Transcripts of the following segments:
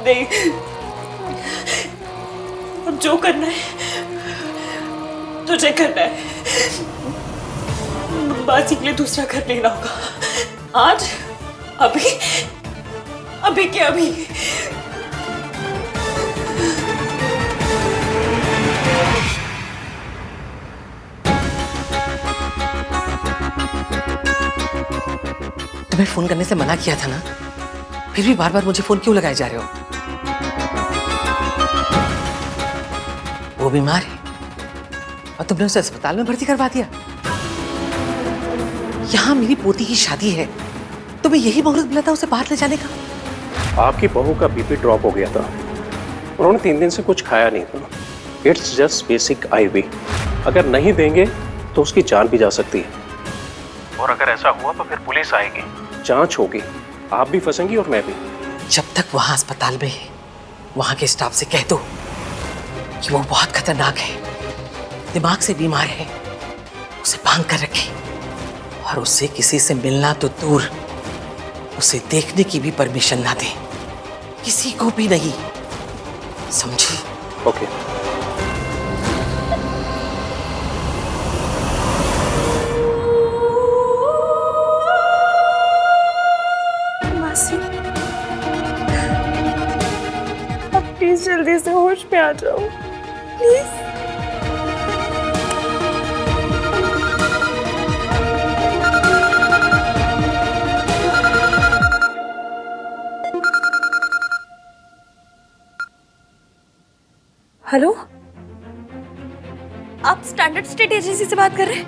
नहीं, अब जो करना है तुझे करना है। बाजी के लिए दूसरा घर लेना होगा आज, अभी, अभी के अभी। तुम्हें फोन करने से मना किया था ना, फिर भी बार बार मुझे फोन क्यों लगाए जा रहे हो? वो बीमार है और तुमने उसे अस्पताल में भर्ती करवा दिया। यहाँ मेरी पोती की शादी है, तुम्हें यही मुहूर्त मिला था उसे बाहर ले जाने का? आपकी बहू का बीपी ड्रॉप हो गया था, उन्होंने 3 दिन से कुछ खाया नहीं था। इट्स जस्ट बेसिक IV, अगर नहीं देंगे तो उसकी जान भी जा सकती है। और अगर ऐसा हुआ तो फिर पुलिस आएगी, जांच होगी, आप भी फंसेंगी और मैं भी। जब तक वहां अस्पताल में है, वहां के स्टाफ से कह दो कि वो बहुत खतरनाक है, दिमाग से बीमार है, उसे बांध कर रखे और उससे किसी से मिलना तो दूर, उसे देखने की भी परमिशन ना दें, किसी को भी नहीं, समझी? ओके। मासी, अब प्लीज जल्दी से होश में आ जाओ, प्लीज। हेलो, आप स्टैंडर्ड स्टेट एजेंसी से बात कर रहे हैं?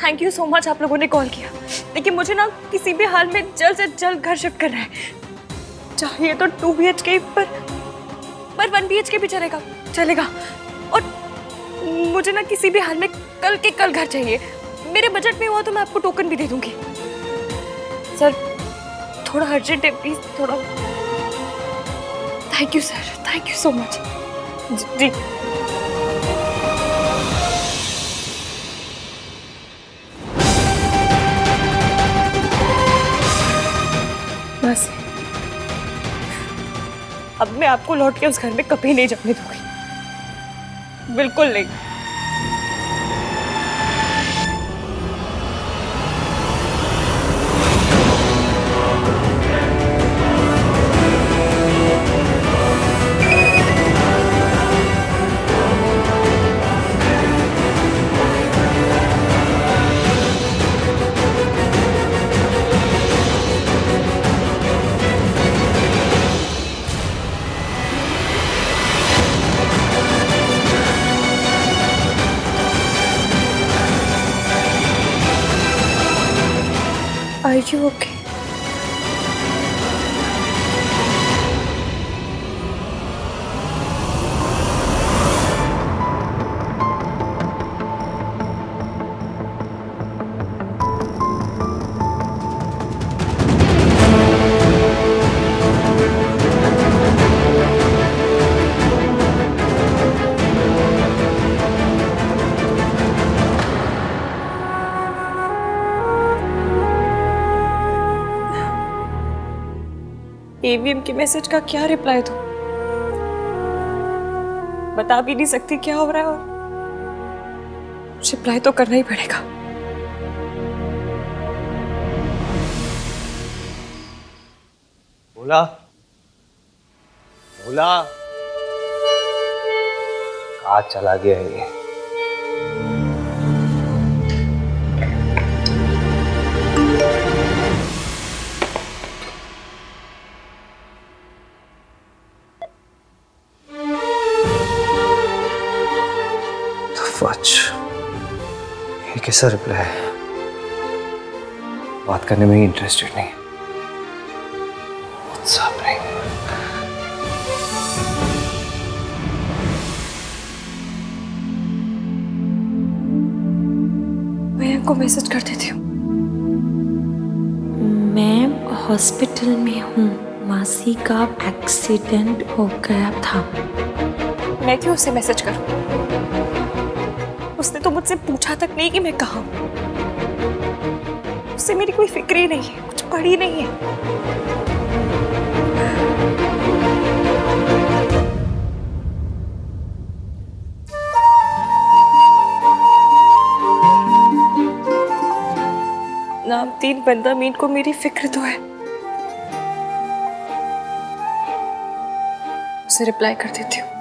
थैंक यू सो मच, आप लोगों ने कॉल किया। लेकिन मुझे ना किसी भी हाल में जल्द से जल्द घर शिफ्ट करना है। चाहिए तो 2 BHK पर 1 BHK भी चलेगा। और मुझे ना किसी भी हाल में कल के कल घर चाहिए। मेरे बजट में हुआ तो मैं आपको टोकन भी दे दूंगी। सर, थोड़ा अर्जेंट है, प्लीज थोड़ा। Thank you sir, thank you so much. जी। बस अब मैं आपको लौट के उस घर में कभी नहीं जाने दूंगी, बिल्कुल नहीं। Are you okay? AVM के मैसेज का क्या रिप्लाई दूं? बता भी नहीं सकती क्या हो रहा है और रिप्लाई तो करना ही पड़ेगा। भोला, भोला, कहाँ चला गया ये? ये कैसा रिप्लाई है? बात करने में ही इंटरेस्टेड नहीं। What's happening? मैं इनको मैसेज कर देती हूँ। मैं हॉस्पिटल में हूँ। मासी का एक्सीडेंट हो गया था। मैं क्यों उसे मैसेज करूं? उसने तो मुझसे पूछा तक नहीं कि मैं कहाँ हूं। उससे मेरी कोई फिक्र ही नहीं है, कुछ पड़ी नहीं है। नामतीन बंदा मीन को मेरी फिक्र तो है। उसे रिप्लाई कर देती हूँ।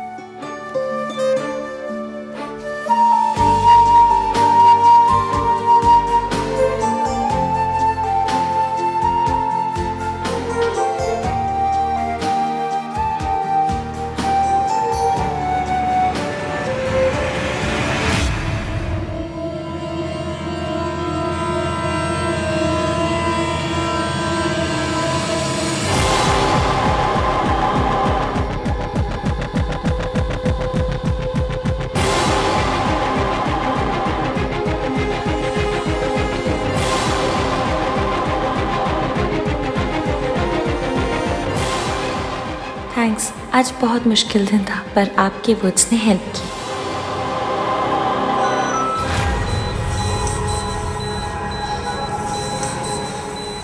थैंक्स, आज बहुत मुश्किल दिन था पर आपके वर्ड्स ने हेल्प की।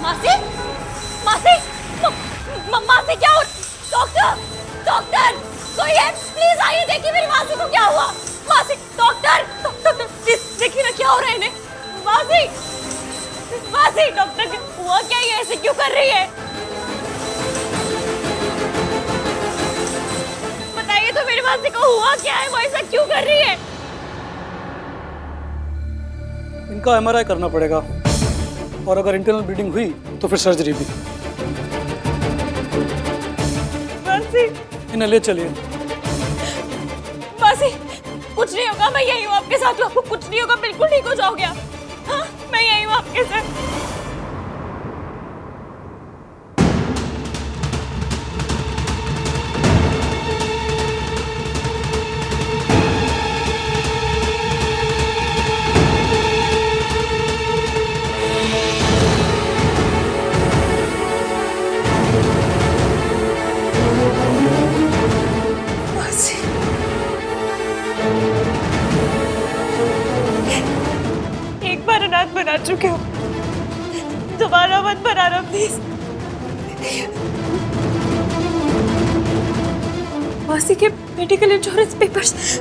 मासी, मासी, मासी क्या हो? डॉक्टर, डॉक्टर, कोई है? प्लीज आइए, देखिए मेरी मासी को क्या हुआ। मासी, डॉक्टर, डॉक्टर, प्लीज देखिए ना क्या हो रहा है इन्हें। मासी, मासी, डॉक्टर हुआ क्या? ये ऐसे क्यों कर रही है? बताइए तो मेरी मासी को हुआ क्या है? वो ऐसा क्यों कर रही है? इनका एमआरआई करना पड़ेगा और अगर इंटरनल ब्लीडिंग हुई तो फिर सर्जरी भी। मासी, इन्हें ले चलिए। मासी, कुछ नहीं होगा, मैं यही हूँ आपके साथ। आपको कुछ नहीं होगा, बिल्कुल ठीक हो जाओगे आप। हाँ, मैं यही हूँ आपके साथ। एक बार अनाथ बना चुके हो, दोबारा मत बनाना प्लीज। मासी के मेडिकल इंश्योरेंस पेपर्स।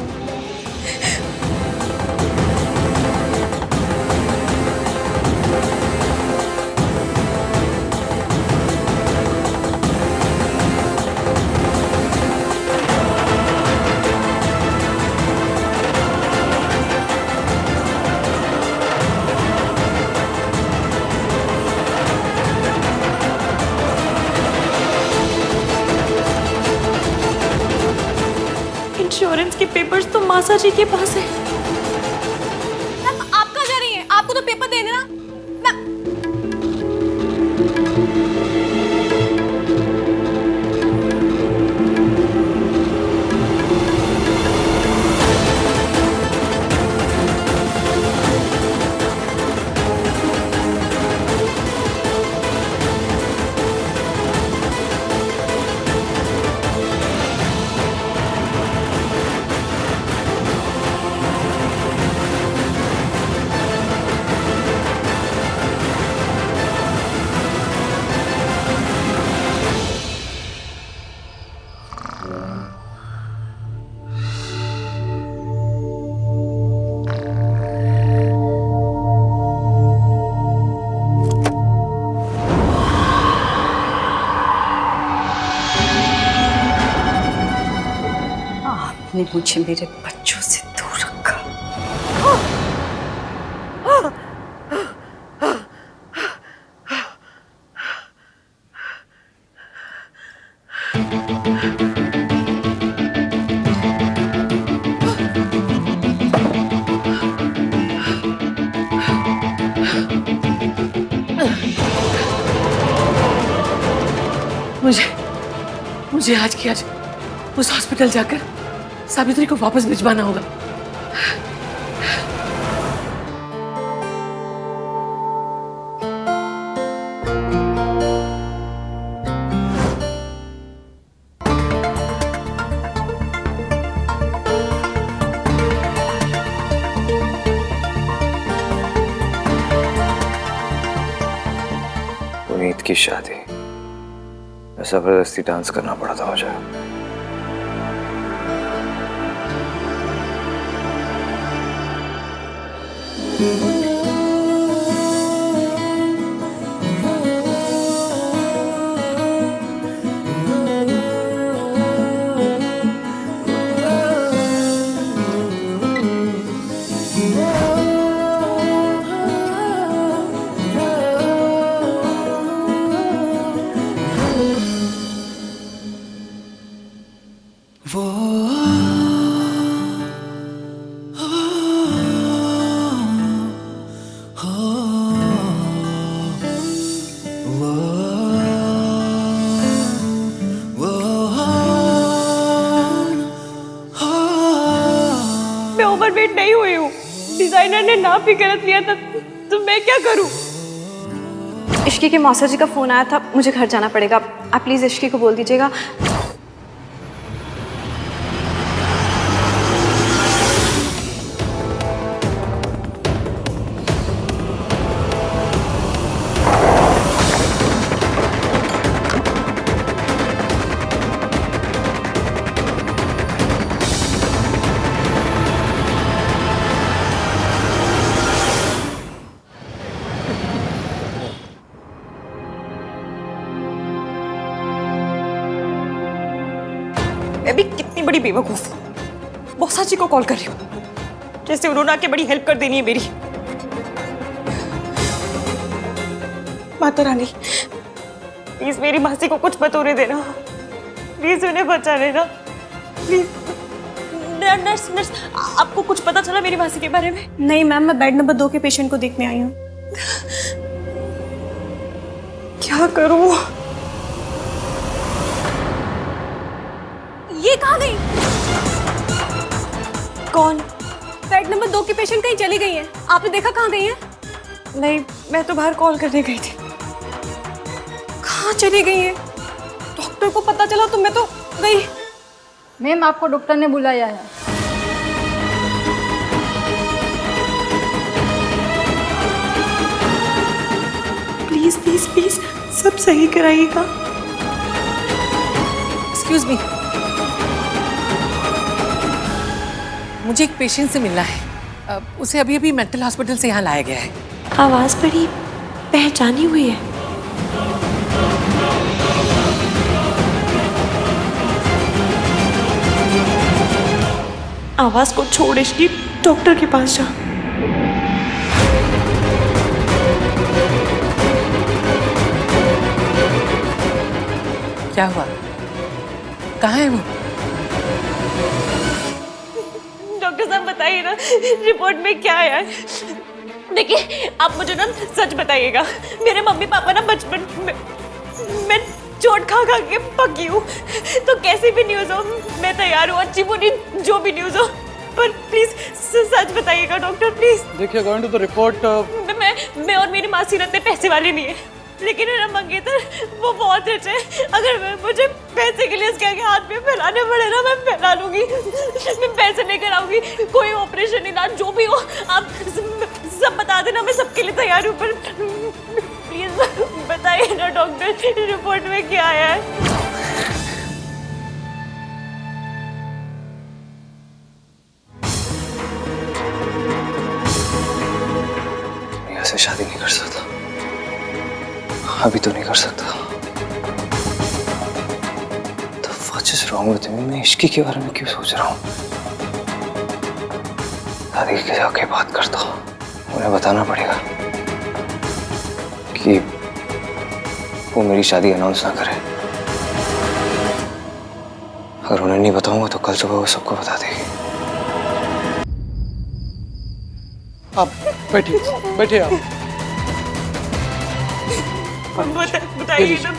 इंश्योरेंस के पेपर्स तो मासा जी के पास है। आप कहाँ जा रही हैं? आपको तो पेपर देने ना। आपने मुझे मेरे बच्चों से दूर रखा। मुझे आज की आज उस हॉस्पिटल जाकर सावित्री को वापस भिजवाना होगा। की शादी, जबरदस्ती डांस करना पड़ा था मुझे। मैं ओवरवेट नहीं हुई हूँ। डिजाइनर ने नाप भी गलत लिया था, तो मैं क्या करूँ? इश्की के मौसा जी का फोन आया था, मुझे घर जाना पड़ेगा। आप प्लीज इश्की को बोल दीजिएगा। मैं भी कितनी बड़ी बेवकूफ हूँ। मौसा जी को कॉल कर रही हूँ, जैसे उन्होंने आके बड़ी हेल्प कर देनी है मेरी। माता रानी, प्लीज मेरी मासी को कुछ मत होने देना। प्लीज उन्हें बचा लेना, प्लीज। नर्स नर्स, आपको कुछ पता चला मेरी मासी के बारे में? नहीं मैम, मैं बेड नंबर 2 के पेशेंट को देखने आई हूँ। क्या करूँ? ये कहाँ गई? कौन? बेड नंबर 2 की पेशेंट कहीं चली गई है। आपने देखा कहाँ गई है? नहीं, मैं तो बाहर कॉल करने गई थी। कहाँ चली गई है? डॉक्टर को पता चला तो मैं तो गई। मैम, आपको डॉक्टर ने बुलाया है। प्लीज प्लीज प्लीज सब सही कराइएगा। एक्सक्यूज मी, मुझे एक पेशेंट से मिलना है। उसे अभी अभी मेंटल हॉस्पिटल से यहाँ लाया गया है। आवाज़ बड़ी पहचानी हुई है। आवाज को छोड़ इसकी, डॉक्टर के पास जा। क्या हुआ? कहाँ है वो? डॉक्टर साहब बताइए ना, रिपोर्ट में क्या आया है? देखिए, आप मुझे ना सच बताइएगा। मेरे मम्मी पापा ना बचपन में मैं चोट खा खा के पकी हूँ, तो कैसी भी न्यूज़ हो मैं तैयार हूँ, अच्छी बुरी जो भी न्यूज़ हो। पर प्लीज सच बताइएगा डॉक्टर, प्लीज। देखिए, अकॉर्डिंग टू द रिपोर्ट, मैं और मेरी मासी रहते पैसे वाले नहीं है, लेकिन मेरा मंगेतर वो बहुत रिच है। अगर मुझे पैसे के लिए इसके आगे हाथ में फैलाने पड़े ना, मैं फैला लूंगी। मैं पैसे लेकर आऊंगी, कोई ऑपरेशन इलाज जो भी हो आप सब बता देना, मैं सबके लिए तैयार हूँ। पर प्लीज बताइए ना डॉक्टर, रिपोर्ट में क्या आया है? ऐसे शादी नहीं कर सकता, अभी तो नहीं कर सकता। तो what is wrong with me? मैं इश्की के बारे में क्यों सोच रहा हूँ? दादी के जाके बात करता हूँ, उन्हें बताना पड़ेगा कि वो मेरी शादी अनाउंस ना करे। अगर उन्हें नहीं बताऊंगा तो कल सुबह वो सबको बता देगी। आप बैठिए, बैठिए आप। बताइए ना।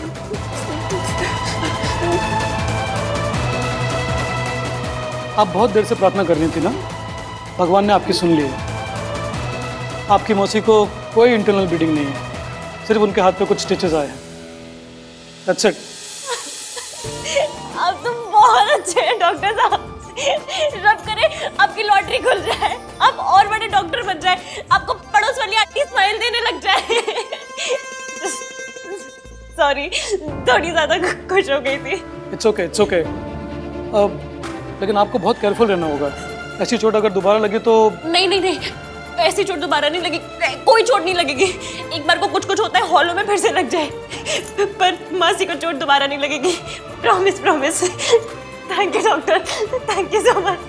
आप बहुत देर से प्रार्थना कर रही थी ना, भगवान ने आपकी सुन ली है। आपकी मौसी को कोई इंटरनल ब्लीडिंग नहीं है, सिर्फ उनके हाथ पे कुछ स्टिचेस आए हैं। That's it. आप तो बहुत अच्छे हैं डॉक्टर साहब। रब करे आपकी लॉटरी खुल जाए, आप और बड़े डॉक्टर बन जाए, आपको पड़ोस वाली आंटी स्माइल देने लग जाए। सॉरी, थोड़ी ज्यादा खुश हो गई थी। It's okay, it's okay. लेकिन आपको बहुत केयरफुल रहना होगा। ऐसी चोट अगर दोबारा लगी तो। नहीं नहीं नहीं, ऐसी चोट दोबारा नहीं लगेगी, कोई चोट नहीं लगेगी। एक बार को कुछ कुछ होता है, हॉलों में फिर से लग जाए, पर मासी को चोट दोबारा नहीं लगेगी, promise promise. Thank you doctor, thank you so much,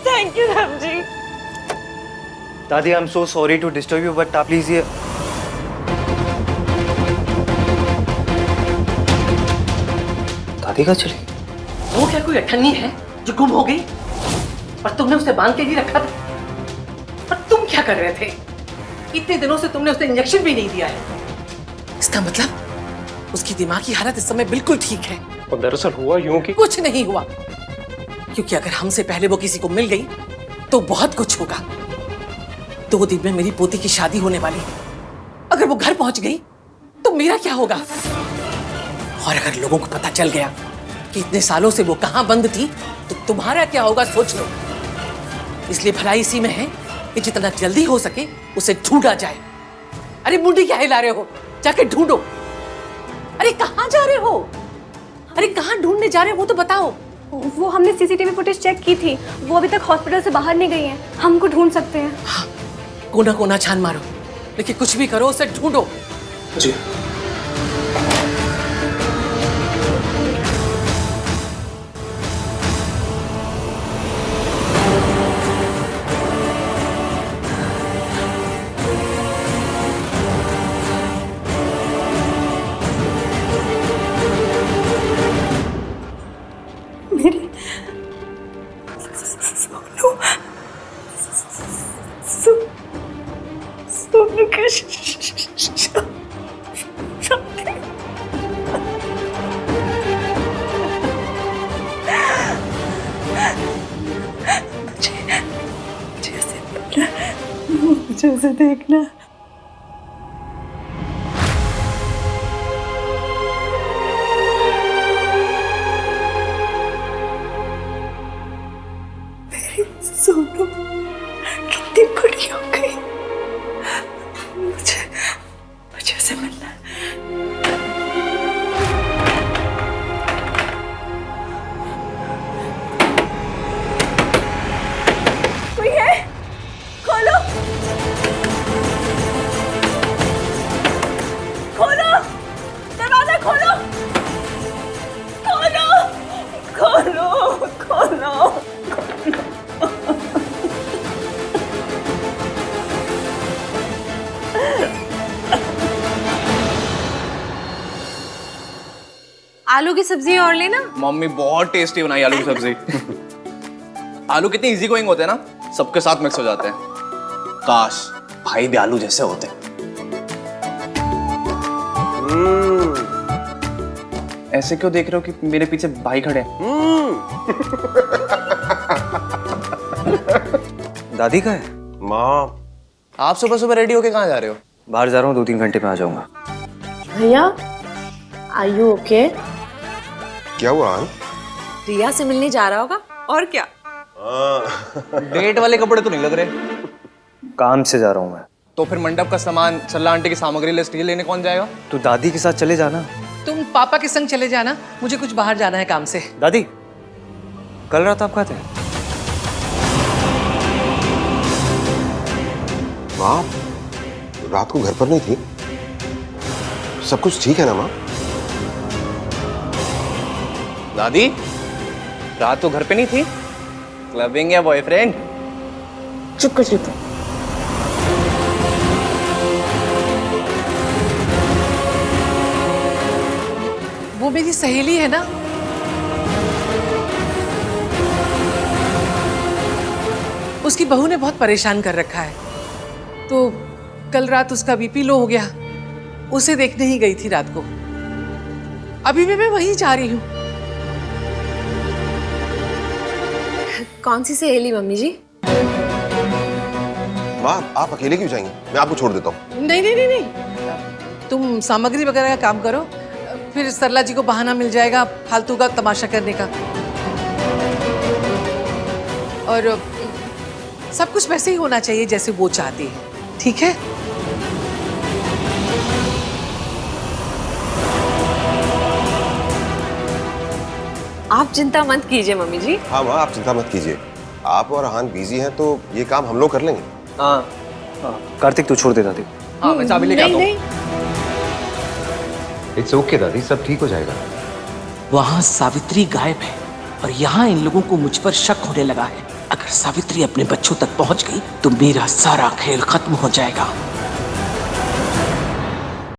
thank you Ram ji. दादी, I am so sorry to disturb you, but आप प्लीज ये। दादी कहाँ चली? वो क्या कोई अठन्नी है जो गुम हो गई? और तुमने उसे बांध के नहीं रखा था? और तुम क्या कर रहे थे? इतने दिनों से तुमने उसे इंजेक्शन भी नहीं दिया है। इसका मतलब उसकी दिमागी हालत इस समय बिल्कुल ठीक है। और दरअसल हुआ यूं कि कुछ नहीं हुआ, क्योंकि अगर हमसे पहले वो किसी को मिल गई तो बहुत कुछ होगा। 2 दिन में मेरी पोती की शादी होने वाली है। अगर वो घर पहुंच गई तो मेरा क्या होगा? और अगर लोगों को पता चल गया कि इतने सालों से वो कहां बंद थी तो तुम्हारा क्या होगा, सोच लो। इसलिए भलाई इसी में है कि जितना जल्दी हो सके उसे ढूंढा जाए। अरे मुंडी क्या हिला रहे हो? जाके ढूंढो। अरे कहां जा रहे हो? अरे कहां ढूंढने जा रहे हो वो तो बताओ। वो हमने सीसीटीवी फुटेज चेक की थी, वो अभी तक हॉस्पिटल से बाहर नहीं गई हैं। हम उनको ढूंढ सकते हैं। हाँ, कोना कोना छान मारो, लेकिन कुछ भी करो उसे ढूंढो। जी। सोनू के मुझे उसे देखना। मेरी सोनू कितनी बड़ी हो गई। मुझे उसे मिलना है। कोई है? खोलो, खोलो, दरवाजा खोलो, खोलो, खोलो, खोलो। आलू की सब्जी और लेना। मम्मी बहुत टेस्टी बनाई आलू की सब्जी। आलू कितने इजी गोइंग होते हैं ना, सबके साथ मिक्स हो जाते हैं। काश भाई भी आलू जैसे होते। ऐसे क्यों देख रहे हो कि मेरे पीछे भाई खड़े हैं? दादी का है? माँ, आप सुबह सुबह रेडी होके कहाँ जा रहे हो? बाहर जा रहा हूँ, 2-3 घंटे में आ जाऊंगा। भैया, आर यू ओके? क्या हुआ? रिया से मिलने जा रहा होगा और क्या? डेट वाले कपड़े तो नहीं लग रहे। काम से जा रहा हूँ मैं। तो फिर मंडप का सामान, सल्ला आंटी की सामग्री लिस्ट ये लेने कौन जाएगा? तो दादी के साथ चले जाना। तुम पापा के संग चले जाना, मुझे कुछ बाहर जाना है काम से। दादी, कल रात आप कहाँ थे? माँ, रात को घर पर नहीं थी? सब कुछ ठीक है ना माँ? दादी, रात तो घर पे नहीं थी? क्लबिंग या बॉयफ्रेंड? चुप कर, चुप। वो मेरी सहेली है ना। उसकी बहू ने बहुत परेशान कर रखा है, तो कल रात उसका बीपी लो हो गया, उसे देखने ही गई थी रात को। अभी भी मैं वहीं जा रही हूँ। कौन सी सहेली मम्मी जी? माँ, आप अकेले क्यों जाएंगे? मैं आपको छोड़ देता हूँ। नहीं नहीं नहीं नहीं, तुम सामग्री वगैरह का काम करो, फिर सरला जी को बहाना मिल जाएगा फालतू का तमाशा करने का। और सब कुछ वैसे ही होना चाहिए जैसे वो चाहती है, ठीक है? आप चिंता मत कीजिए मम्मी जी। हाँ माँ, आप चिंता मत कीजिए। आप और हान बिजी हैं तो ये काम हम लोग कर लेंगे। हाँ कार्तिक तू छोड़ दे दादी। हाँ मैं चाबी लेके आता हूँ। इट्स ओके दादी, सब ठीक हो जाएगा। वहां सावित्री गायब है और यहाँ इन लोगों को मुझ पर शक होने लगा है। अगर सावित्री अपने बच्चों तक पहुंच गई तो मेरा सारा खेल खत्म हो जाएगा।